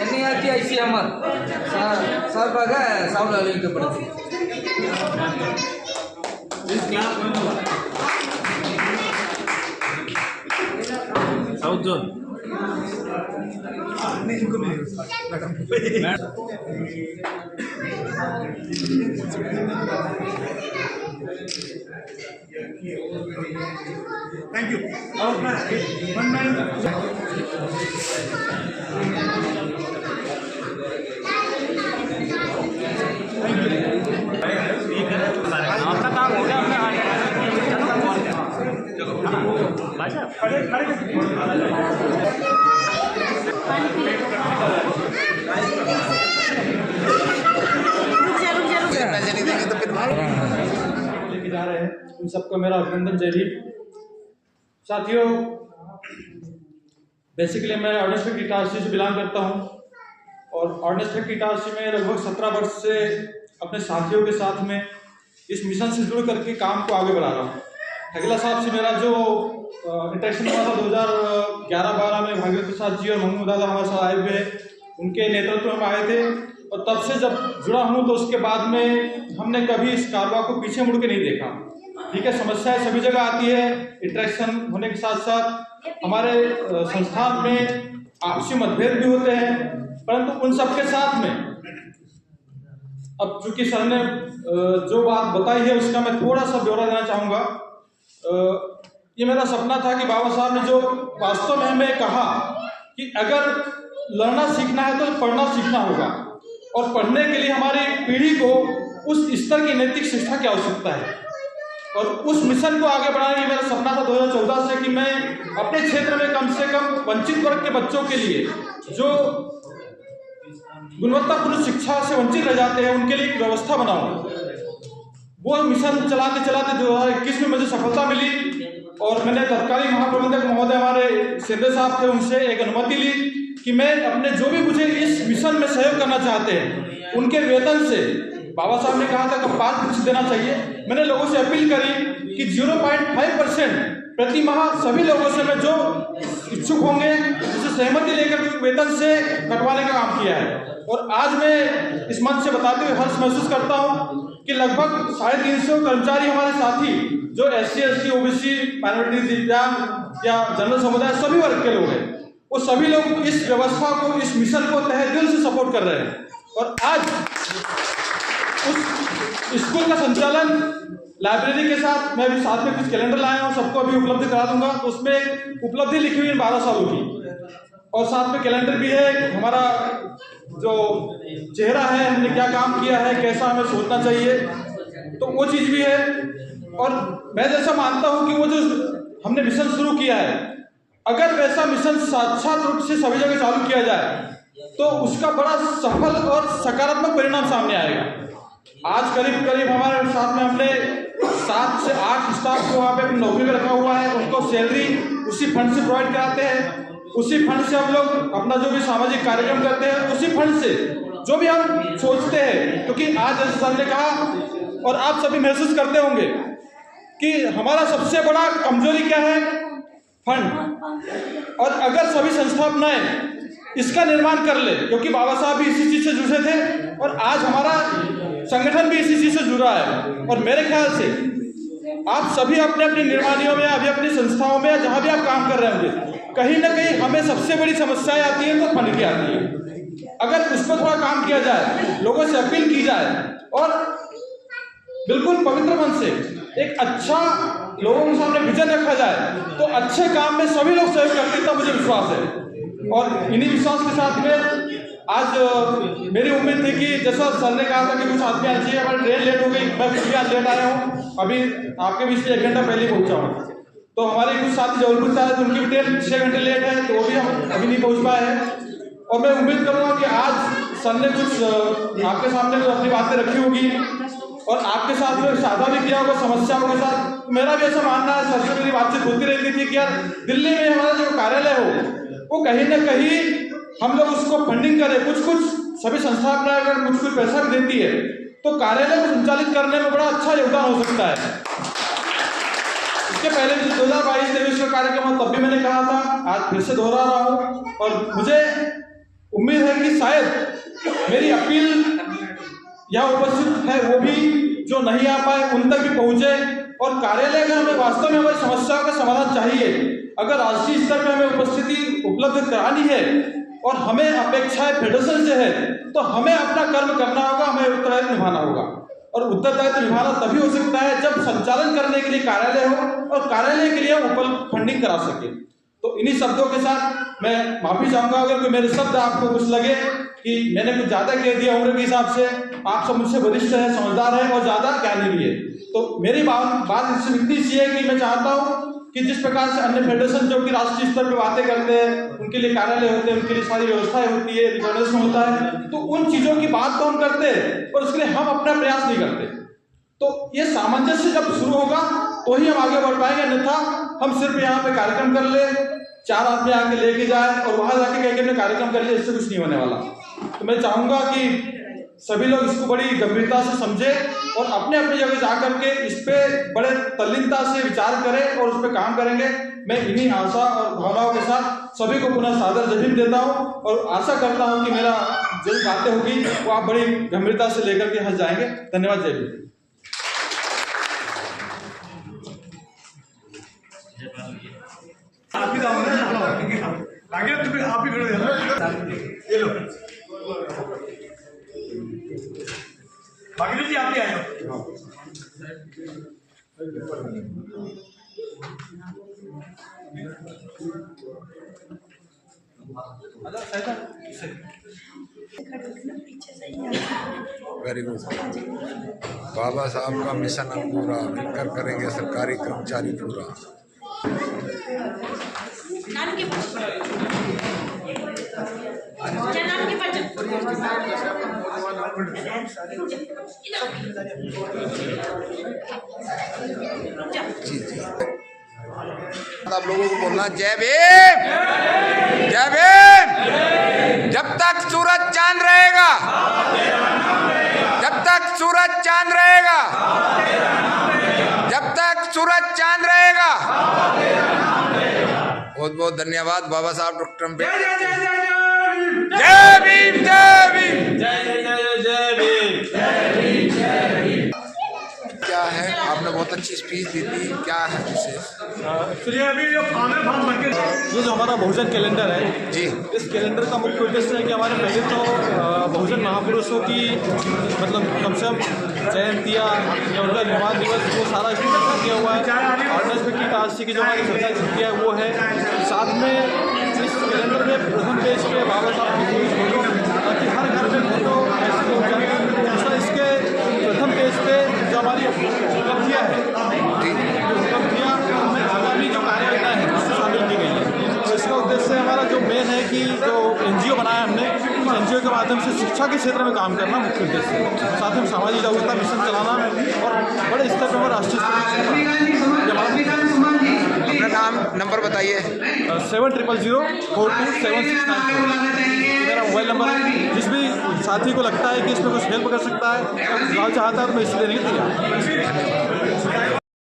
NIRT ICMR சார்பாக சாவல் அறிவிக்கப்படுது. South zone thank you. आपका काम हो गया लेके जा रहे हैं इन सबको मेरा अभिनंदन जय हिंद। साथियों, बेसिकली मैं ऑर्डिनेंस फैक्ट्री इटारसी से बिलोंग करता हूं और ऑर्डिनेंस फैक्ट्री इटारसी में लगभग 17 वर्ष से अपने साथियों के साथ में इस मिशन से जुड़ करके काम को आगे बढ़ा रहा हूँ। ठगेला साहब से मेरा जो इंटरेक्शन हुआ था 2011-12 में, भागीरथ प्रसाद जी और महमूद दादा हमारे साथ आए हुए, उनके नेतृत्व में आए थे और तब से जब जुड़ा हूँ तो उसके बाद में हमने कभी इस कारवा को पीछे मुड़ के नहीं देखा। ठीक है, समस्याएं सभी जगह आती है, इंटरेक्शन होने के साथ साथ हमारे संस्थान में आपसी मतभेद भी होते हैं, परंतु उन सबके साथ में अब चूंकि सर ने जो बात बताई है उसका मैं थोड़ा सा ब्यौरा देना चाहूँगा। ये मेरा सपना था कि बाबा साहब ने जो वास्तव में हमें कहा कि अगर लड़ना सीखना है तो पढ़ना सीखना होगा और पढ़ने के लिए हमारी पीढ़ी को उस स्तर की नैतिक शिक्षा की आवश्यकता है और उस मिशन को आगे बढ़ाने की मेरा सपना था 2014 से कि मैं अपने क्षेत्र में कम से कम वंचित वर्ग के बच्चों के लिए जो गुणवत्तापूर्ण शिक्षा से वंचित रह जाते हैं उनके लिए एक व्यवस्था बनाऊं। वो मिशन चलाते चलाते 2021 में मुझे सफलता मिली और मैंने तत्कालीन महाप्रबंधक महोदय हमारे सिंधे साहब थे, उनसे एक अनुमति ली कि मैं अपने जो भी मुझे इस मिशन में सहयोग करना चाहते हैं उनके वेतन से, बाबा साहब ने कहा था कि 5% देना चाहिए, मैंने लोगों से अपील करी कि 0.5% प्रति माह सभी लोगों से मैं जो इच्छुक होंगे उससे सहमति लेकर वेतन से कटवाने का काम किया है। और आज मैं इस मंच से बताते हुए हर्ष महसूस करता हूँ कि लगभग 350 कर्मचारी हमारे साथी जो SC, ST, OBC, माइनॉरिटी, दिव्यांग या जनरल समुदाय सभी वर्ग के लोग हैं, वो सभी लोग इस व्यवस्था को, इस मिशन को तहे दिल से सपोर्ट कर रहे हैं। और आज उस स्कूल का संचालन लाइब्रेरी के साथ मैं अभी साथ में कुछ कैलेंडर लाया हूँ, सबको अभी उपलब्ध करा दूंगा। तो उसमें उपलब्धि लिखी हुई है 12 सालों की और साथ में कैलेंडर भी है, हमारा जो चेहरा है, हमने क्या काम किया है, कैसा हमें सोचना चाहिए, तो वो चीज़ भी है। और मैं जैसा मानता हूँ कि वो जो हमने मिशन शुरू किया है, अगर वैसा मिशन साक्षात रूप से सभी जगह चालू किया जाए तो उसका बड़ा सफल और सकारात्मक परिणाम सामने आएगा। आज करीब करीब हमारे साथ में हमने 7 से 8 स्टाफ को वहाँ पे नौकरी में रखा हुआ है, उनको सैलरी उसी फंड से प्रोवाइड कराते हैं, उसी फंड से हम लोग अपना जो भी सामाजिक कार्यक्रम करते हैं, उसी फंड से जो भी हम सोचते हैं, क्योंकि आज जैसे सर ने कहा और आप सभी महसूस करते होंगे कि हमारा सबसे बड़ा कमजोरी क्या है, फंड। और अगर सभी संस्था अपनाए इसका निर्माण कर ले, क्योंकि बाबा साहब भी इसी चीज से जुड़े थे और आज हमारा संगठन भी इसी चीज से जुड़ा है। और मेरे ख्याल से आप सभी अपने अपनी निर्माणियों में, अभी अपनी संस्थाओं में, जहां भी आप काम कर रहे होंगे, कहीं ना कहीं हमें सबसे बड़ी समस्याएं आती हैं तो फंड की आती है। अगर उस पर थोड़ा काम किया जाए, लोगों से अपील की जाए और बिल्कुल पवित्र मन से एक अच्छा लोगों के सामने विजन रखा जाए तो अच्छे काम में सभी लोग सहयोग करते हैं, मुझे विश्वास है। और इन्हीं विश्वास के साथ में आज मेरी उम्मीद थी कि जैसा सर ने कहा था कि कुछ आदमी आ चाहिए, हमारी ट्रेन लेट हो गई, मैं फिर भी आज लेट आया हूँ, अभी आपके बीच में 1 घंटा पहले पहुंचा हूँ। तो हमारे कुछ साथी जबलपुर से आए थे, उनकी भी ट्रेन 6 घंटे लेट है, तो वो भी हम अभी नहीं पहुँच पाए हैं। और मैं उम्मीद करूँगा कि आज सर ने कुछ आपके सामने अपनी बातें रखी होगी और आपके साथ में साझा भी किया होगा समस्याओं के साथ। मेरा भी ऐसा मानना है, सर से मेरी बातचीत होती रहती थी कि यार दिल्ली में हमारा जो कार्यालय हो वो कहीं ना कहीं हम लोग उसको फंडिंग करें, कुछ सभी संस्था अपना अगर कुछ पैसा भी देती है तो कार्यालय को संचालित करने में बड़ा अच्छा योगदान हो सकता है। इसके पहले 2022-23 का कार्यक्रम तब भी मैंने कहा था, आज फिर से दोहरा रहा हूँ। और मुझे उम्मीद है कि शायद मेरी अपील यहाँ उपस्थित है वो भी जो नहीं आ पाए उन तक भी पहुंचे, और कार्यालय में हमें वास्तव में हमारी समस्याओं का समाधान चाहिए। अगर राष्ट्रीय स्तर पर हमें उपस्थिति उपलब्ध करानी है और हमें अपेक्षाएं फेडरेशन से है, तो हमें अपना कर्म करना होगा, हमें उत्तरदायित्व निभाना होगा। और उत्तरदायित्व निभाना तभी हो सकता है जब संचालन करने के लिए कार्यालय हो और कार्यालय के लिए ऊपर फंडिंग करा सके। तो इन्हीं शब्दों के साथ मैं माफी चाहूंगा अगर कोई मेरे शब्द आपको कुछ लगे कि मैंने कुछ ज्यादा कह दिया उम्र के हिसाब से। आप सब मुझसे वरिष्ठ है, समझदार है और ज्यादा ज्ञानी भी है। तो मेरी बात इससे इतनी सी है कि मैं चाहता हूँ कि जिस प्रकार से अन्य फेडरेशन जो कि राष्ट्रीय स्तर पर बातें करते हैं, उनके लिए कार्यालय होते हैं, उनके लिए सारी व्यवस्थाएं होती है, रिकॉर्डेशन होता है, तो उन चीजों की बात तो हम करते हैं और उसके लिए हम अपना प्रयास नहीं करते। तो ये सामंजस्य जब शुरू होगा तो ही हम आगे बढ़ पाएंगे, अन्यथा हम सिर्फ यहाँ पे कार्यक्रम कर ले, 4 आदमी आके लेके जाए और वहां जाके कह के हमने कार्यक्रम कर लिया, इससे कुछ नहीं होने वाला। तो मैं चाहूंगा कि सभी लोग इसको बड़ी गंभीरता से समझे और अपने अपनी जगह जाकर के इस पे बड़े तल्लीनता से विचार करें और उस पर काम करेंगे। मैं इन्हीं आशा और भावनाओं के साथ सभी को पुनः सादर जय हिंद देता हूं और आशा करता हूं कि मेरा जो बातें होगी वो आप बड़ी गंभीरता से लेकर के हंस जाएंगे। धन्यवाद, जय हिंद। बाकी जी आप ही आए हो। Very good. बाबा साहब का मिशन हम पूरा मिलकर करेंगे, सरकारी कर्मचारी पूरा। नाम के क्या नाम के जी जी, आप लोगों को बोलना जय भीम, जय भीम। जब तक सूरज चांद रहेगा, जब तक सूरज चांद रहेगा, जब तक सूरज चांद रहेगा। बहुत बहुत धन्यवाद बाबा साहब डॉक्टर अम्बेडकर। जय भीम, जय भीम, जय जय जय भीम, जय भीम, जय भीम। क्या है, आपने बहुत अच्छी स्पीच दी थी, क्या है विशेष? चलिए अभी जो ये जो हमारा बहुजन कैलेंडर है जी, इस कैलेंडर का मुख्य उद्देश्य है कि हमारे पहले तो बहुजन महापुरुषों की मतलब कम से कम जयंतियाँ या उनका निर्माण दिवस वो सारा इसमें इकट्ठा किया हुआ है। ऑर्डिनेंस 50 की जो हमारी सरकारी छुट्टियाँ है वो है। साथ में इस कैलेंडर में प्रथम पेज पे बाबा साहब की पूरी फोटो, ताकि हर घर में फोटो ऐसे हो जाए। दूसरा इसके प्रथम पेज पे जो हमारी उपलब्धियाँ हैं, उपलब्धियाँ में आगामी जो कार्ययोजना है उससे शामिल की गई है। तो इसका उद्देश्य हमारा जो मेन है कि जो NGO बनाया हमने, उस NGO के माध्यम से शिक्षा के क्षेत्र में काम करना मुख्य उद्देश्य है। साथ में सामाजिक जागरूकता मिशन चलाना और बड़े स्तर पर राष्ट्रीय अपना नाम नंबर बताइए। 7000427694 मेरा मोबाइल नंबर है। जिस भी साथी को लगता है कि इसमें कुछ हेल्प कर सकता है, गाँव चाहता है, तो मैं इससे देने के लिए तैयार हूं।